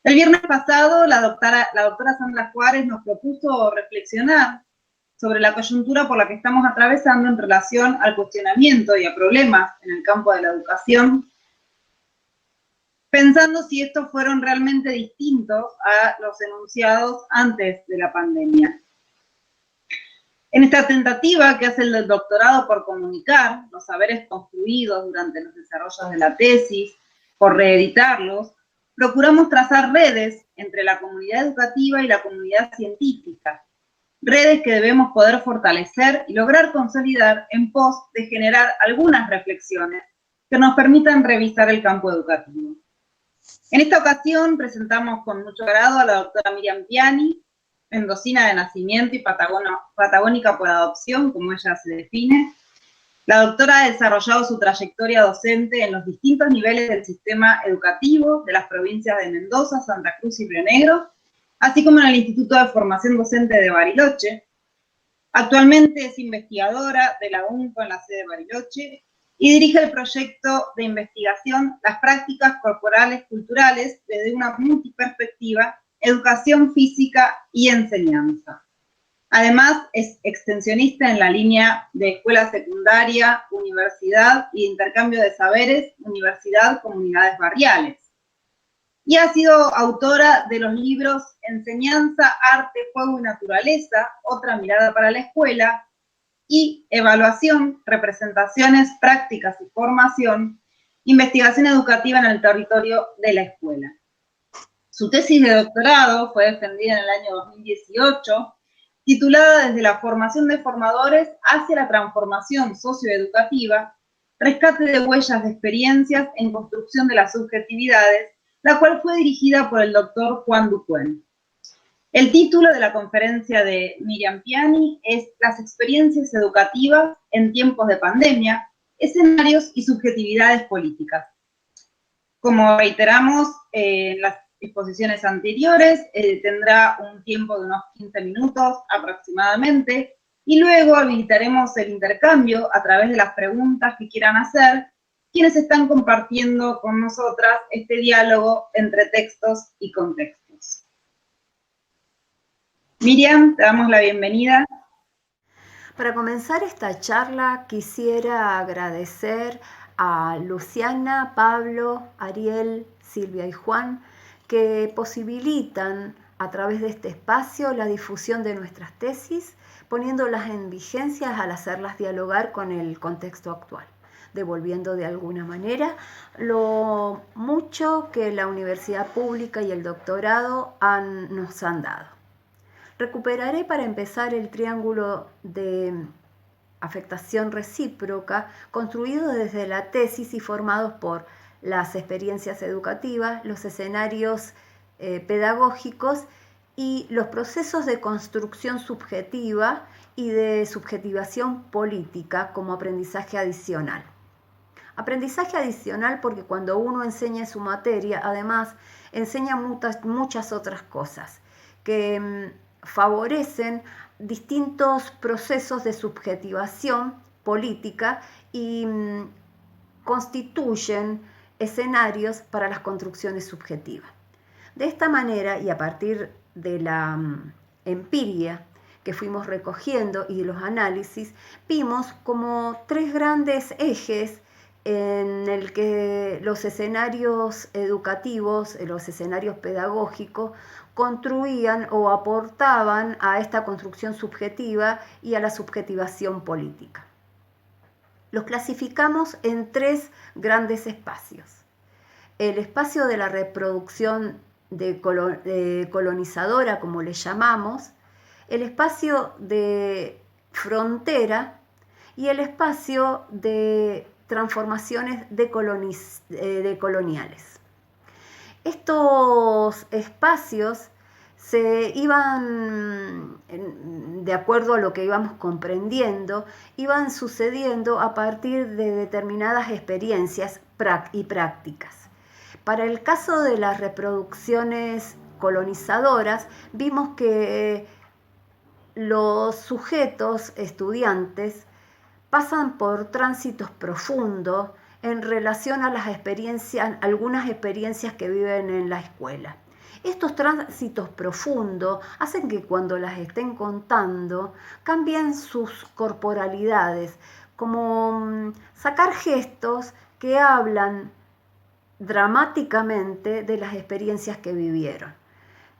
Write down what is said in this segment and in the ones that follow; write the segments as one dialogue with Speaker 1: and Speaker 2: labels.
Speaker 1: El viernes pasado, la doctora Sandra Juárez nos propuso reflexionar sobre la coyuntura por la que estamos atravesando en relación al cuestionamiento y a problemas en el campo de la educación, pensando si estos fueron realmente distintos a los enunciados antes de la pandemia. En esta tentativa que hace el doctorado por comunicar los saberes construidos durante los desarrollos de la tesis, por reeditarlos, procuramos trazar redes entre la comunidad educativa y la comunidad científica, redes que debemos poder fortalecer y lograr consolidar en pos de generar algunas reflexiones que nos permitan revisar el campo educativo. En esta ocasión presentamos con mucho agrado a la doctora Miriam Piani, mendocina de nacimiento y patagónica por adopción, como ella se define. La doctora ha desarrollado su trayectoria docente en los distintos niveles del sistema educativo de las provincias de Mendoza, Santa Cruz y Río Negro, así como en el Instituto de Formación Docente de Bariloche. Actualmente es investigadora de la UNCO en la sede de Bariloche y dirige el proyecto de investigación Las prácticas corporales culturales desde una multiperspectiva, educación física y enseñanza. Además, es extensionista en la línea de escuela secundaria, universidad y intercambio de saberes, universidad, comunidades barriales. Y ha sido autora de los libros Enseñanza, Arte, Juego y Naturaleza, Otra mirada para la escuela, y Evaluación, Representaciones, Prácticas y Formación, Investigación Educativa en el Territorio de la Escuela. Su tesis de doctorado fue defendida en el año 2018, titulada Desde la formación de formadores hacia la transformación socioeducativa, rescate de huellas de experiencias en construcción de las subjetividades, la cual fue dirigida por el doctor Juan Ducuen. El título de la conferencia de Miriam Piani es Las experiencias educativas en tiempos de pandemia, escenarios y subjetividades políticas. Como reiteramos en las exposiciones anteriores, tendrá un tiempo de unos 15 minutos aproximadamente, y luego habilitaremos el intercambio a través de las preguntas que quieran hacer quienes están compartiendo con nosotras este diálogo entre textos y contextos. Miriam, te damos la bienvenida.
Speaker 2: Para comenzar esta charla quisiera agradecer a Luciana, Pablo, Ariel, Silvia y Juan, que posibilitan a través de este espacio la difusión de nuestras tesis, poniéndolas en vigencia al hacerlas dialogar con el contexto actual, devolviendo de alguna manera lo mucho que la universidad pública y el doctorado nos han dado. Recuperaré para empezar el triángulo de afectación recíproca construido desde la tesis y formados por las experiencias educativas, los escenarios pedagógicos y los procesos de construcción subjetiva y de subjetivación política como aprendizaje adicional. Aprendizaje adicional porque cuando uno enseña su materia, además enseña muchas otras cosas que favorecen distintos procesos de subjetivación política y constituyen escenarios para las construcciones subjetivas. De esta manera, y a partir de la empiria que fuimos recogiendo y de los análisis, vimos como tres grandes ejes en el que los escenarios educativos, los escenarios pedagógicos, construían o aportaban a esta construcción subjetiva y a la subjetivación política. Los clasificamos en tres grandes espacios. El espacio de la reproducción colonizadora, como le llamamos, el espacio de frontera y el espacio de transformaciones decoloniales. Estos espacios se iban, de acuerdo a lo que íbamos comprendiendo, iban sucediendo a partir de determinadas experiencias y prácticas. Para el caso de las reproducciones colonizadoras, vimos que los sujetos estudiantes pasan por tránsitos profundos en relación a las experiencias, algunas experiencias que viven en la escuela. Estos tránsitos profundos hacen que cuando las estén contando cambien sus corporalidades, como sacar gestos que hablan dramáticamente de las experiencias que vivieron.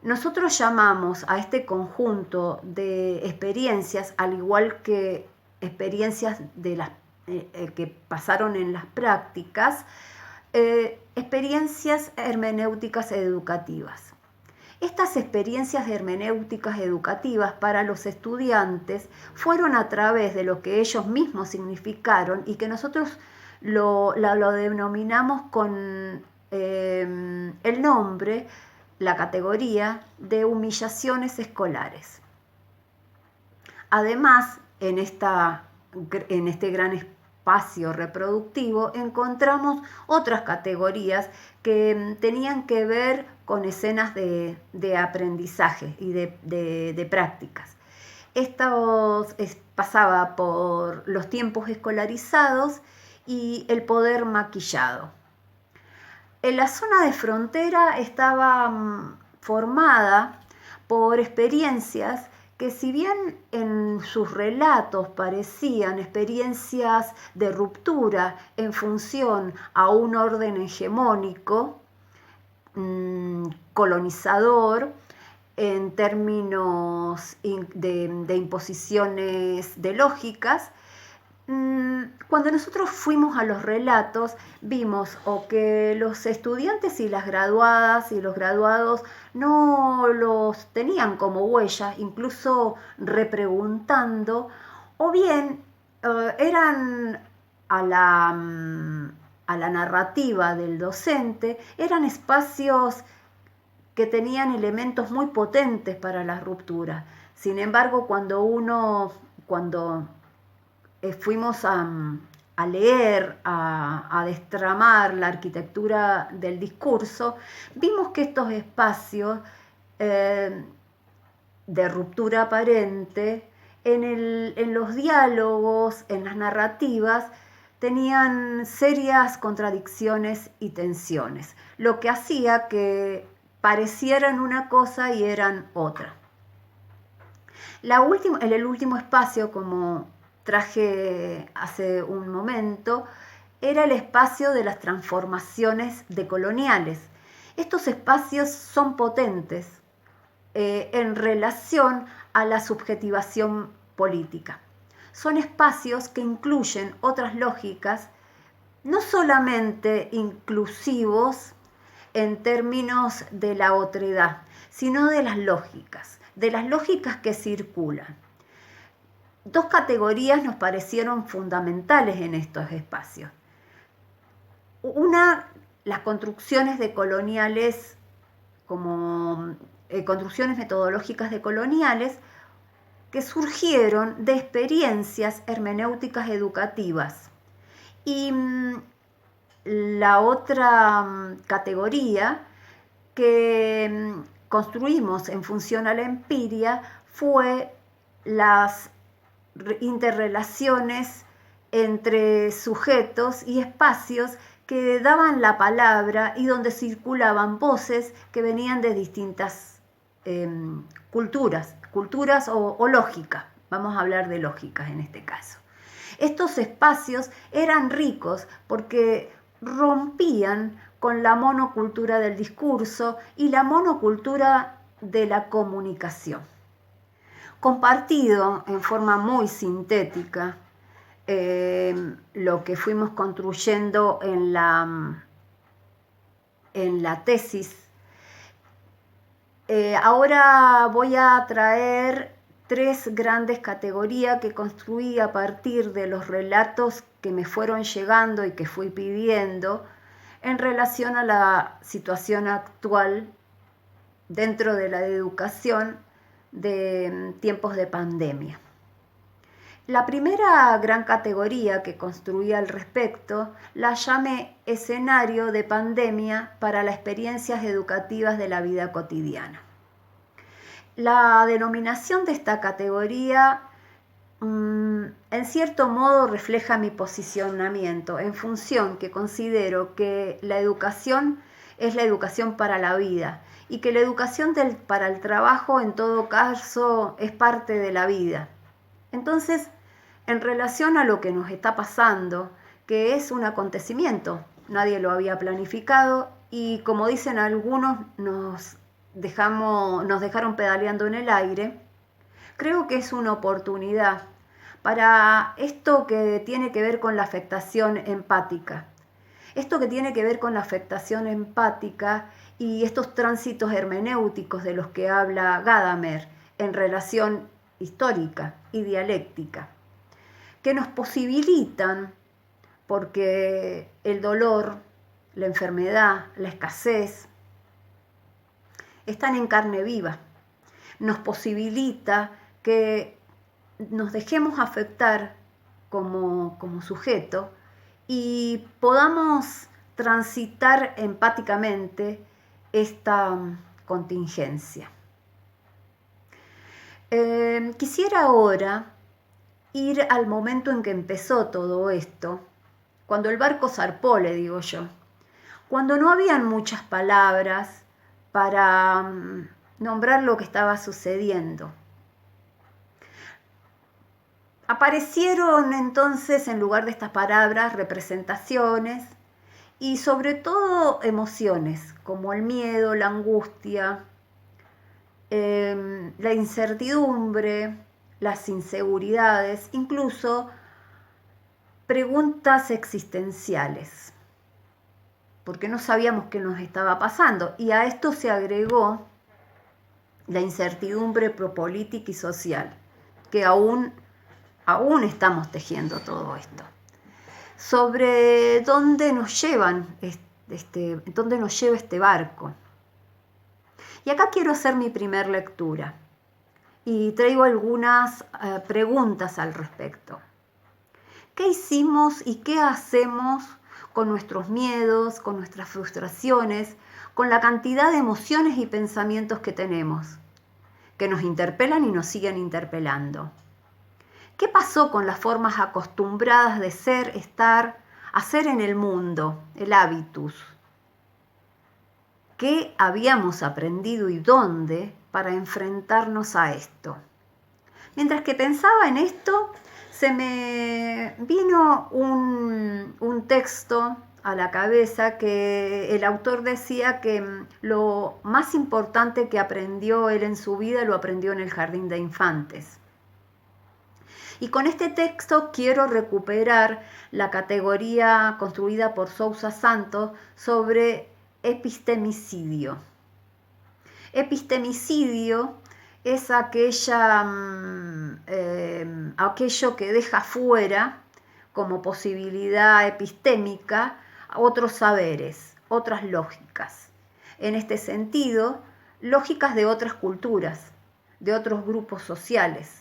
Speaker 2: Nosotros llamamos a este conjunto de experiencias, al igual que experiencias de las que pasaron en las prácticas, experiencias hermenéuticas educativas. Estas experiencias hermenéuticas educativas para los estudiantes fueron a través de lo que ellos mismos significaron y que nosotros lo denominamos con el nombre, la categoría de humillaciones escolares. Además, en este gran espacio reproductivo encontramos otras categorías que tenían que ver con escenas de aprendizaje y de prácticas. Esto pasaba por los tiempos escolarizados y el poder maquillado. En la zona de frontera estaba formada por experiencias que, si bien en sus relatos parecían experiencias de ruptura en función a un orden hegemónico, colonizador, en términos de imposiciones de lógicas, cuando nosotros fuimos a los relatos, vimos o que los estudiantes y las graduadas y los graduados no los tenían como huella, incluso repreguntando, o bien eran a la narrativa del docente, eran espacios que tenían elementos muy potentes para la ruptura. Sin embargo, cuando fuimos a leer, a destramar la arquitectura del discurso, vimos que estos espacios de ruptura aparente, en los diálogos, en las narrativas, tenían serias contradicciones y tensiones, lo que hacía que parecieran una cosa y eran otra. En el último espacio, como traje hace un momento, era el espacio de las transformaciones decoloniales. Estos espacios son potentes en relación a la subjetivación política. Son espacios que incluyen otras lógicas, no solamente inclusivos en términos de la otredad, sino de las lógicas que circulan. Dos categorías nos parecieron fundamentales en estos espacios. Una, las construcciones decoloniales, como construcciones metodológicas decoloniales, que surgieron de experiencias hermenéuticas educativas. Y la otra categoría que construimos en función a la empiria fue las interrelaciones entre sujetos y espacios que daban la palabra y donde circulaban voces que venían de distintas culturas o lógicas. Vamos a hablar de lógicas en este caso. Estos espacios eran ricos porque rompían con la monocultura del discurso y la monocultura de la comunicación. Compartido en forma muy sintética lo que fuimos construyendo en la tesis. Ahora voy a traer 3 grandes categorías que construí a partir de los relatos que me fueron llegando y que fui pidiendo en relación a la situación actual dentro de la educación de tiempos de pandemia. La primera gran categoría que construí al respecto la llamé escenario de pandemia para las experiencias educativas de la vida cotidiana. La denominación de esta categoría en cierto modo refleja mi posicionamiento en función que considero que la educación es la educación para la vida y que la educación para el trabajo en todo caso es parte de la vida. Entonces, en relación a lo que nos está pasando, que es un acontecimiento, nadie lo había planificado y como dicen algunos, nos dejaron pedaleando en el aire, creo que es una oportunidad para esto que tiene que ver con la afectación empática. Esto que tiene que ver con la afectación empática y estos tránsitos hermenéuticos de los que habla Gadamer en relación histórica y dialéctica, que nos posibilitan, porque el dolor, la enfermedad, la escasez, están en carne viva. Nos posibilita que nos dejemos afectar como sujeto y podamos transitar empáticamente esta contingencia. Quisiera ahora ir al momento en que empezó todo esto, cuando el barco zarpó, le digo yo, cuando no habían muchas palabras para nombrar lo que estaba sucediendo. Aparecieron entonces, en lugar de estas palabras, representaciones y sobre todo emociones, como el miedo, la angustia, la incertidumbre, las inseguridades, incluso preguntas existenciales, porque no sabíamos qué nos estaba pasando. Y a esto se agregó la incertidumbre política y social, que aún estamos tejiendo todo esto. Sobre dónde nos lleva este barco. Y acá quiero hacer mi primer lectura y traigo algunas preguntas al respecto. ¿Qué hicimos y qué hacemos con nuestros miedos, con nuestras frustraciones, con la cantidad de emociones y pensamientos que tenemos, que nos interpelan y nos siguen interpelando? ¿Qué pasó con las formas acostumbradas de ser, estar, hacer en el mundo, el hábitus? ¿Qué habíamos aprendido y dónde para enfrentarnos a esto? Mientras que pensaba en esto, se me vino un texto a la cabeza que el autor decía que lo más importante que aprendió él en su vida lo aprendió en el jardín de infantes. Y con este texto quiero recuperar la categoría construida por Sousa Santos sobre epistemicidio. Epistemicidio es aquello que deja fuera como posibilidad epistémica otros saberes, otras lógicas. En este sentido, lógicas de otras culturas, de otros grupos sociales.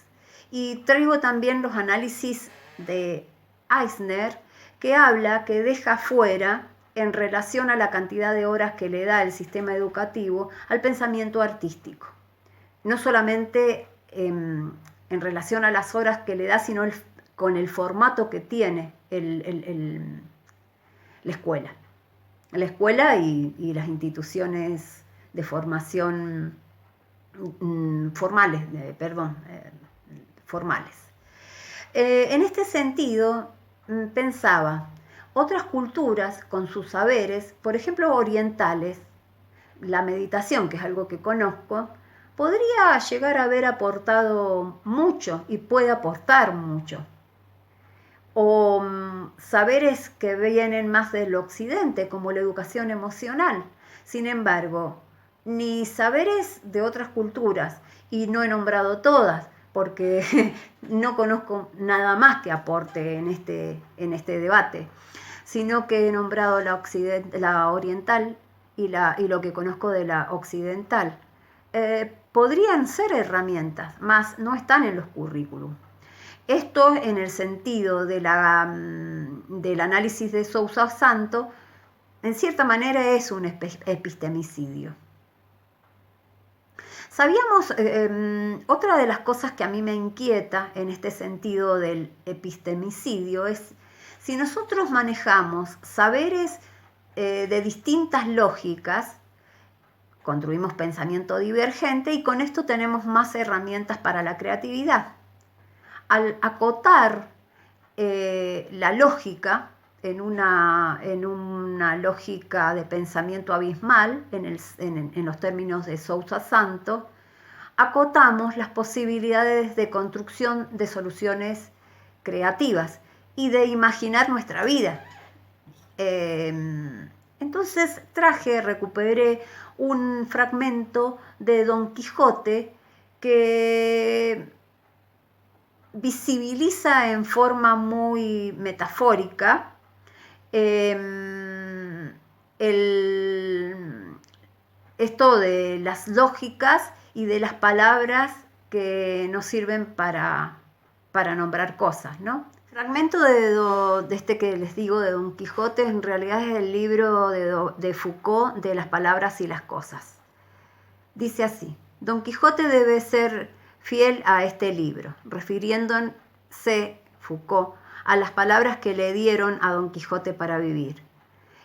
Speaker 2: Y traigo también los análisis de Eisner, que habla que deja fuera, en relación a la cantidad de horas que le da el sistema educativo, al pensamiento artístico. No solamente en relación a las horas que le da, sino con el formato que tiene la escuela. La escuela y las instituciones de formación formales. En este sentido, pensaba, otras culturas con sus saberes, por ejemplo orientales, la meditación, que es algo que conozco, podría llegar a haber aportado mucho y puede aportar mucho. O saberes que vienen más del occidente, como la educación emocional. Sin embargo, ni saberes de otras culturas, y no he nombrado todas, porque no conozco nada más que aporte en este debate, sino que he nombrado la oriental y lo que conozco de la occidental. Podrían ser herramientas, mas no están en los currículum. Esto en el sentido del análisis de Sousa Santos, en cierta manera es un epistemicidio. Sabíamos, otra de las cosas que a mí me inquieta en este sentido del epistemicidio es si nosotros manejamos saberes de distintas lógicas, construimos pensamiento divergente y con esto tenemos más herramientas para la creatividad. Al acotar la lógica en una lógica de pensamiento abismal, en los términos de Sousa Santos, acotamos las posibilidades de construcción de soluciones creativas y de imaginar nuestra vida. Entonces recuperé un fragmento de Don Quijote que visibiliza en forma muy metafórica esto de las lógicas y de las palabras que nos sirven para nombrar cosas, ¿no? El fragmento de este que les digo de Don Quijote en realidad es el libro de Foucault de las palabras y las cosas. Dice así: Don Quijote debe ser fiel a este libro, refiriéndose Foucault a las palabras que le dieron a Don Quijote para vivir,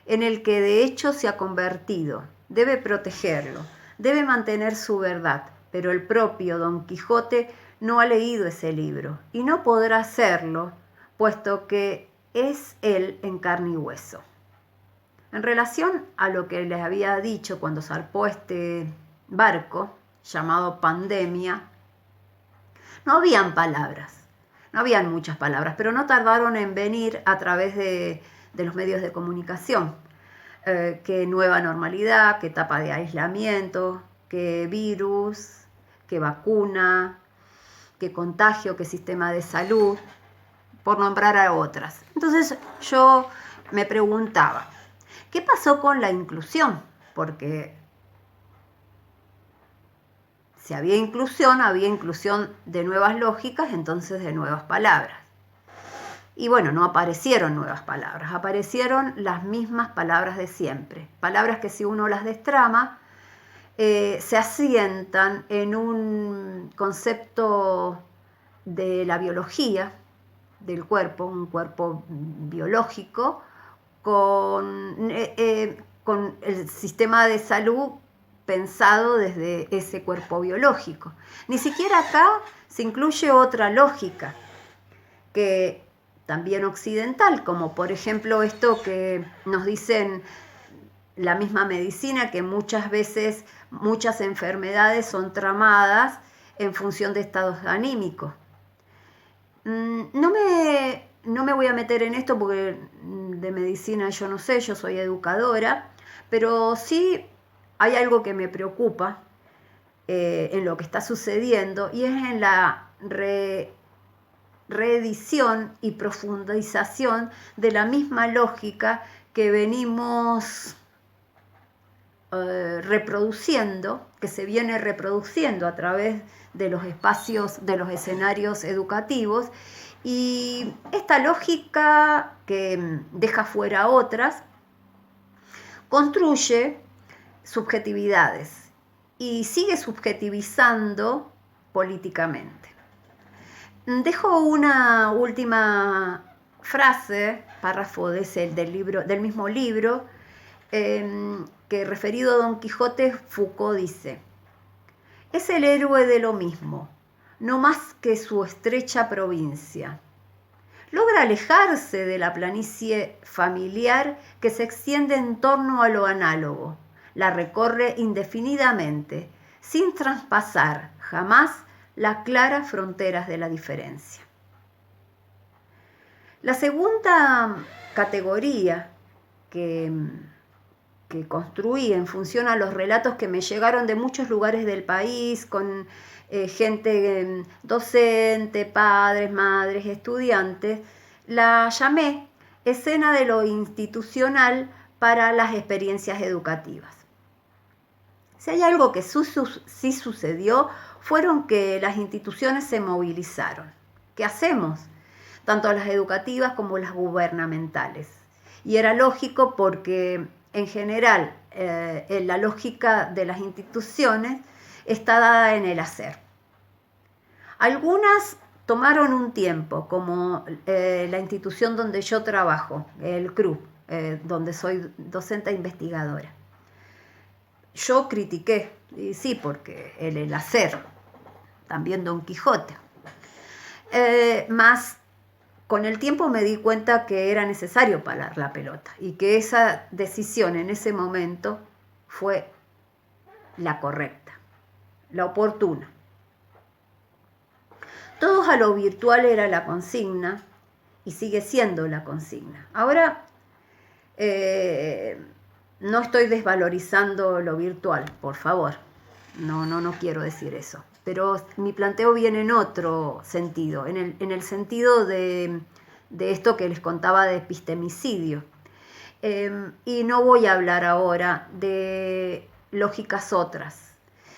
Speaker 2: en el que de hecho se ha convertido. Debe protegerlo, debe mantener su verdad, pero el propio Don Quijote no ha leído ese libro y no podrá hacerlo, puesto que es él en carne y hueso. En relación a lo que les había dicho cuando zarpó este barco llamado pandemia, no habían palabras, no habían muchas palabras, pero no tardaron en venir a través de los medios de comunicación. Que nueva normalidad, que etapa de aislamiento, que virus, que vacuna, que contagio, que sistema de salud, por nombrar a otras. Entonces yo me preguntaba, ¿qué pasó con la inclusión? Porque si había inclusión de nuevas lógicas, entonces de nuevas palabras. Y bueno, no aparecieron nuevas palabras, aparecieron las mismas palabras de siempre. Palabras que si uno las destrama, se asientan en un concepto de la biología del cuerpo, un cuerpo biológico, con el sistema de salud pensado desde ese cuerpo biológico. Ni siquiera acá se incluye otra lógica que también occidental, como por ejemplo esto que nos dicen la misma medicina, que muchas veces muchas enfermedades son tramadas en función de estados anímicos. No me voy a meter en esto porque de medicina yo no sé, yo soy educadora, pero sí hay algo que me preocupa en lo que está sucediendo y es en la reedición y profundización de la misma lógica que venimos reproduciendo, que se viene reproduciendo a través de los espacios, de los escenarios educativos, y esta lógica que deja fuera otras construye subjetividades y sigue subjetivizando políticamente. Dejo una última frase, párrafo del mismo libro, que referido a Don Quijote, Foucault dice: es el héroe de lo mismo, no más que su estrecha provincia. Logra alejarse de la planicie familiar que se extiende en torno a lo análogo, la recorre indefinidamente, sin traspasar jamás las claras fronteras de la diferencia. La segunda categoría que construí en función a los relatos que me llegaron de muchos lugares del país, con gente docente, padres, madres, estudiantes, la llamé escena de lo institucional para las experiencias educativas. Si hay algo que sí sucedió, fueron que las instituciones se movilizaron. ¿Qué hacemos? Tanto las educativas como las gubernamentales. Y era lógico porque, en general, la lógica de las instituciones está dada en el hacer. Algunas tomaron un tiempo, como la institución donde yo trabajo, el CRU, donde soy docente e investigadora. yo critiqué, y sí, porque el hacer, también Don Quijote. Más con el tiempo me di cuenta que era necesario parar la pelota y que esa decisión en ese momento fue la correcta, la oportuna. Todos a lo virtual era la consigna y sigue siendo la consigna. Ahora, no estoy desvalorizando lo virtual, por favor. No quiero decir eso. Pero mi planteo viene en otro sentido, en el sentido de esto que les contaba de epistemicidio. Y no voy a hablar ahora de lógicas otras,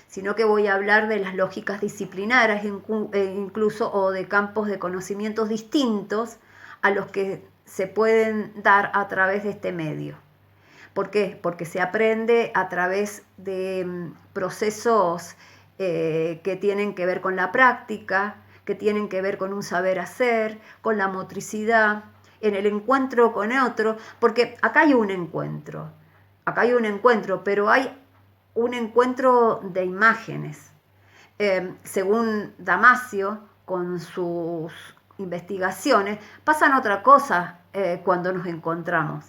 Speaker 2: sino que voy a hablar de las lógicas disciplinarias incluso, o de campos de conocimientos distintos a los que se pueden dar a través de este medio. ¿Por qué? Porque se aprende a través de procesos que tienen que ver con la práctica, que tienen que ver con un saber hacer, con la motricidad, en el encuentro con otro, porque acá hay un encuentro, pero hay un encuentro de imágenes. Según Damasio, con sus investigaciones, pasan otra cosa cuando nos encontramos.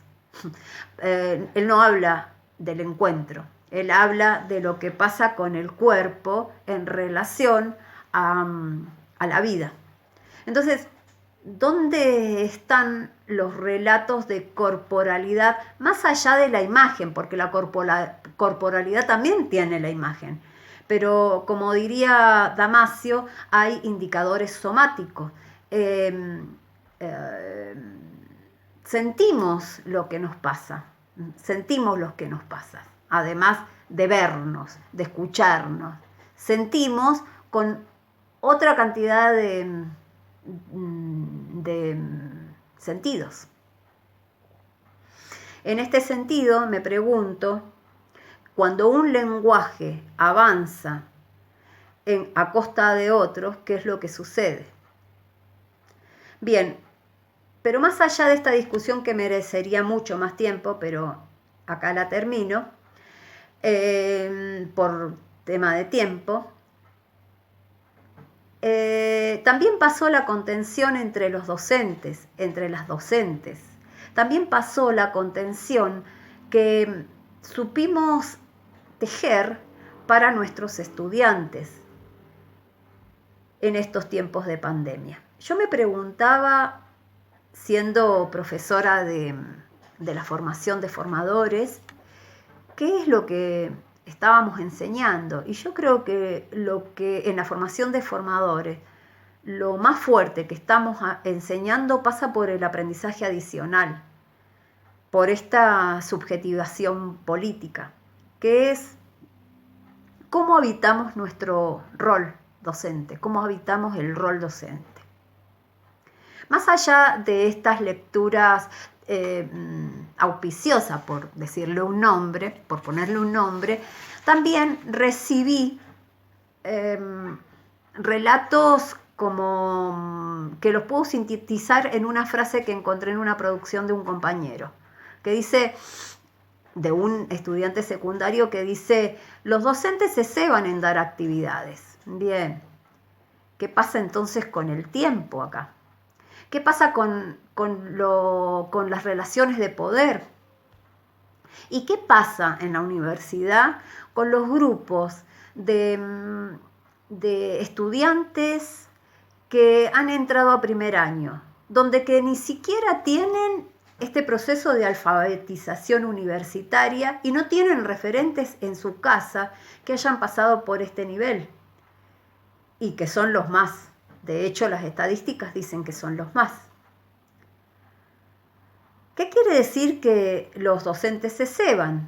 Speaker 2: Él no habla del encuentro, él habla de lo que pasa con el cuerpo en relación a la vida. Entonces, ¿dónde están los relatos de corporalidad más allá de la imagen? Porque la corporalidad también tiene la imagen. Pero como diría Damasio, hay indicadores somáticos. Sentimos lo que nos pasa, además de vernos, de escucharnos. Sentimos con otra cantidad de sentidos. En este sentido, me pregunto, cuando un lenguaje avanza a costa de otros, ¿qué es lo que sucede? Bien, pero más allá de esta discusión que merecería mucho más tiempo, pero acá la termino, por tema de tiempo, también pasó la contención entre los docentes, entre las docentes. También pasó la contención que supimos tejer para nuestros estudiantes en estos tiempos de pandemia. Yo me preguntaba, siendo profesora de la formación de formadores, ¿qué es lo que estábamos enseñando? Y yo creo que lo que en la formación de formadores, lo más fuerte que estamos enseñando pasa por el aprendizaje adicional, por esta subjetivación política, que es cómo habitamos nuestro rol docente, cómo habitamos el rol docente. Más allá de estas lecturas auspiciosas, por decirle un nombre, por ponerle un nombre, también recibí relatos como que los puedo sintetizar en una frase que encontré en una producción de un compañero, que dice, de un estudiante secundario, que dice: los docentes se ceban en dar actividades. Bien, ¿qué pasa entonces con el tiempo acá? ¿Qué pasa con las relaciones de poder? ¿Y qué pasa en la universidad con los grupos de estudiantes que han entrado a primer año, donde que ni siquiera tienen este proceso de alfabetización universitaria y no tienen referentes en su casa que hayan pasado por este nivel y que son los más? De hecho, las estadísticas dicen que son los más. ¿Qué quiere decir que los docentes se ceban?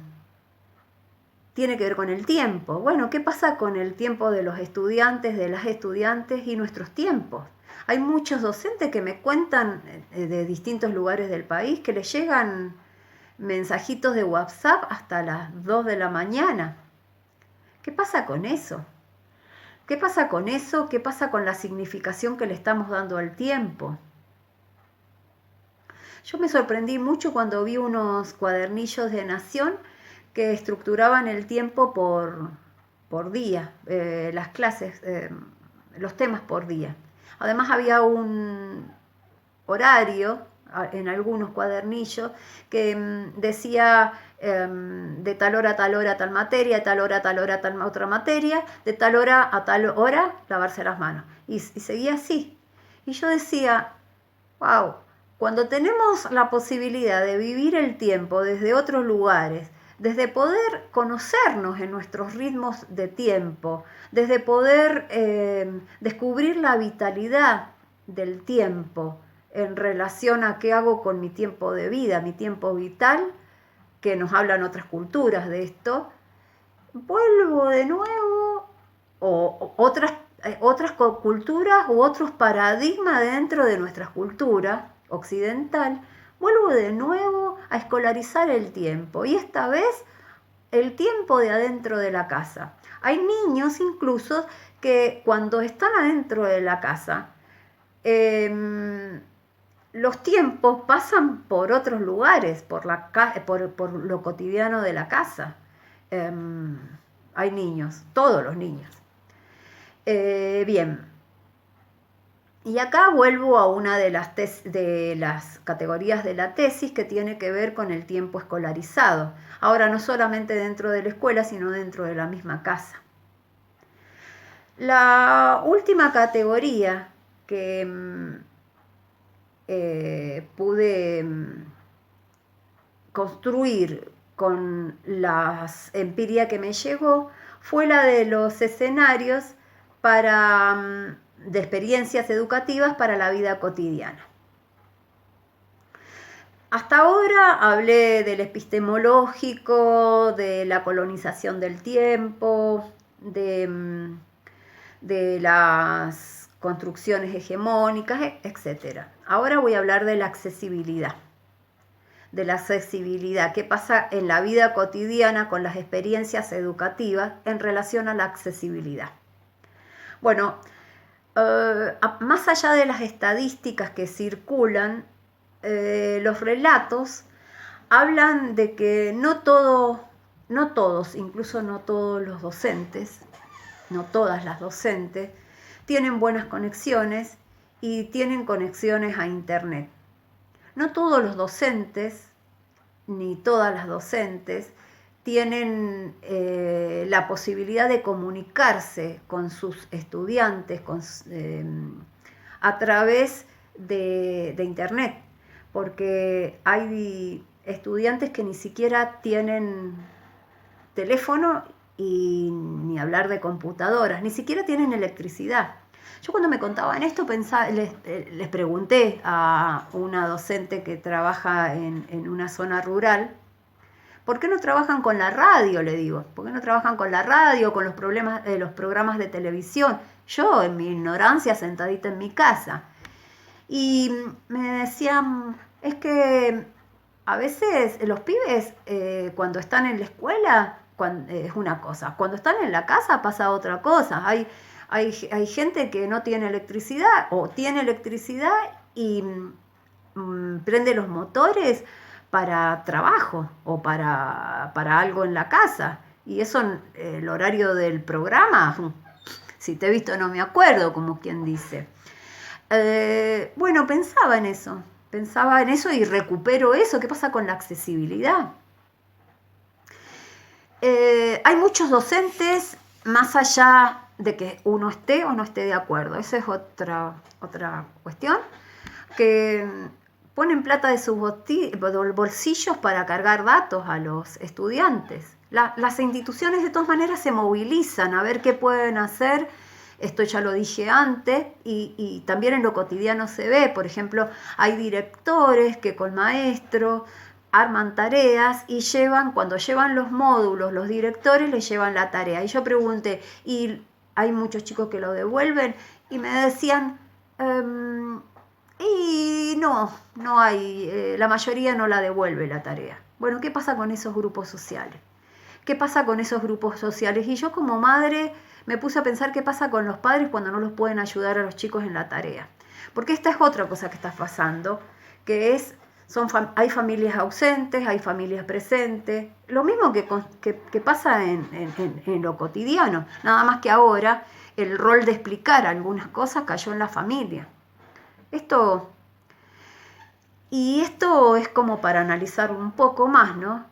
Speaker 2: Tiene que ver con el tiempo. Bueno, ¿qué pasa con el tiempo de los estudiantes, de las estudiantes y nuestros tiempos? Hay muchos docentes que me cuentan de distintos lugares del país que les llegan mensajitos de WhatsApp hasta las 2 de la mañana. ¿Qué pasa con eso? ¿Qué pasa con eso? ¿Qué pasa con la significación que le estamos dando al tiempo? Yo me sorprendí mucho cuando vi unos cuadernillos de Nación que estructuraban el tiempo por día, las clases, los temas por día. Además había un horario en algunos cuadernillos que decía de tal hora a tal hora tal materia, de tal hora a tal hora tal otra materia, de tal hora a tal hora lavarse las manos. Y seguía así. Y yo decía, wow, cuando tenemos la posibilidad de vivir el tiempo desde otros lugares, desde poder conocernos en nuestros ritmos de tiempo, desde poder descubrir la vitalidad del tiempo en relación a qué hago con mi tiempo de vida, mi tiempo vital, que nos hablan otras culturas de esto, vuelvo de nuevo, o otras culturas u otros paradigmas dentro de nuestra cultura occidental, vuelvo de nuevo a escolarizar el tiempo, y esta vez el tiempo de adentro de la casa. Hay niños incluso que cuando están adentro de la casa, los tiempos pasan por otros lugares, por lo cotidiano de la casa. Hay niños, todos los niños. Bien. Y acá vuelvo a una de las categorías de la tesis que tiene que ver con el tiempo escolarizado. Ahora no solamente dentro de la escuela, sino dentro de la misma casa. La última categoría que pude construir con la empiria que me llegó fue la de los escenarios de experiencias educativas para la vida cotidiana. Hasta ahora hablé del epistemológico, de la colonización del tiempo, de las construcciones hegemónicas, etc. Ahora voy a hablar de la accesibilidad. ¿Qué pasa en la vida cotidiana con las experiencias educativas en relación a la accesibilidad? Bueno, más allá de las estadísticas que circulan, los relatos hablan de que no todos, incluso no todos los docentes, no todas las docentes, tienen buenas conexiones y tienen conexiones a Internet. No todos los docentes, ni todas las docentes, tienen la posibilidad de comunicarse con sus estudiantes a través de Internet, porque hay estudiantes que ni siquiera tienen teléfono y ni hablar de computadoras, ni siquiera tienen electricidad. Yo cuando me contaban esto les pregunté a una docente que trabaja en una zona rural, ¿por qué no trabajan con la radio? Le digo, ¿por qué no trabajan con la radio, con los programas de televisión? Yo, en mi ignorancia, sentadita en mi casa. Y me decían, es que a veces los pibes cuando están en la escuela es una cosa, cuando están en la casa pasa otra cosa. Hay gente que no tiene electricidad o tiene electricidad y prende los motores para trabajo o para algo en la casa. Y eso, el horario del programa, si te he visto no me acuerdo, como quien dice. Bueno, pensaba en eso y recupero eso. ¿Qué pasa con la accesibilidad? Hay muchos docentes, más allá de que uno esté o no esté de acuerdo, esa es otra cuestión, que ponen plata de sus bolsillos para cargar datos a los estudiantes. Las instituciones de todas maneras se movilizan a ver qué pueden hacer. Esto ya lo dije antes y también en lo cotidiano se ve. Por ejemplo, hay directores que con maestros arman tareas y cuando llevan los módulos, los directores les llevan la tarea. Y yo pregunté, y hay muchos chicos que lo devuelven, y me decían, y no hay, la mayoría no la devuelve la tarea. Bueno, ¿qué pasa con esos grupos sociales? ¿Qué pasa con esos grupos sociales? Y yo como madre me puse a pensar qué pasa con los padres cuando no los pueden ayudar a los chicos en la tarea. Porque esta es otra cosa que está pasando, que es hay familias ausentes, hay familias presentes, lo mismo que pasa en lo cotidiano, nada más que ahora el rol de explicar algunas cosas cayó en la familia. Esto es como para analizar un poco más, ¿no?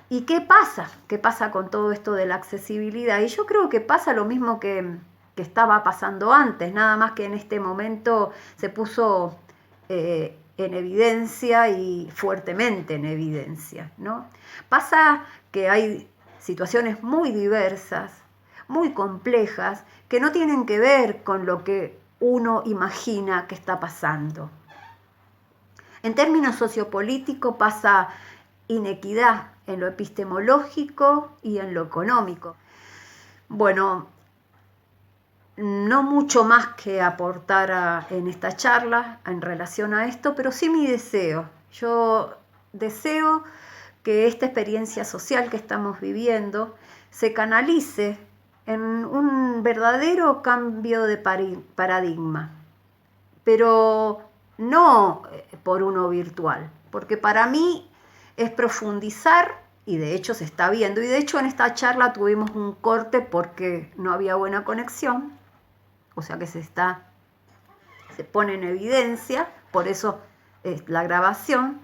Speaker 2: ¿Y qué pasa? ¿Qué pasa con todo esto de la accesibilidad? Y yo creo que pasa lo mismo que estaba pasando antes, nada más que en este momento se puso en evidencia y fuertemente en evidencia, ¿no? Pasa que hay situaciones muy diversas, muy complejas, que no tienen que ver con lo que uno imagina que está pasando. En términos sociopolíticos pasa inequidad en lo epistemológico y en lo económico. Bueno, no mucho más que aportar en esta charla en relación a esto, pero sí mi deseo. Yo deseo que esta experiencia social que estamos viviendo se canalice en un verdadero cambio de paradigma, pero no por uno virtual, porque para mí es profundizar, y de hecho se está viendo, y de hecho en esta charla tuvimos un corte porque no había buena conexión, o sea que se pone en evidencia, por eso la grabación,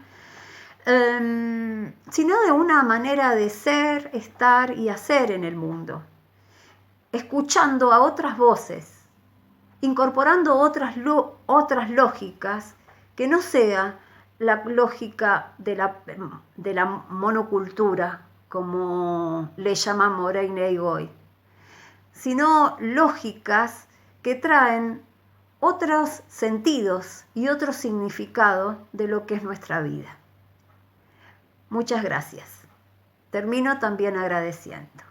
Speaker 2: sino de una manera de ser, estar y hacer en el mundo, escuchando a otras voces, incorporando otras lógicas que no sea la lógica de la monocultura, como le llama Moreira y Goy, sino lógicas que traen otros sentidos y otro significado de lo que es nuestra vida. Muchas gracias. Termino también agradeciendo.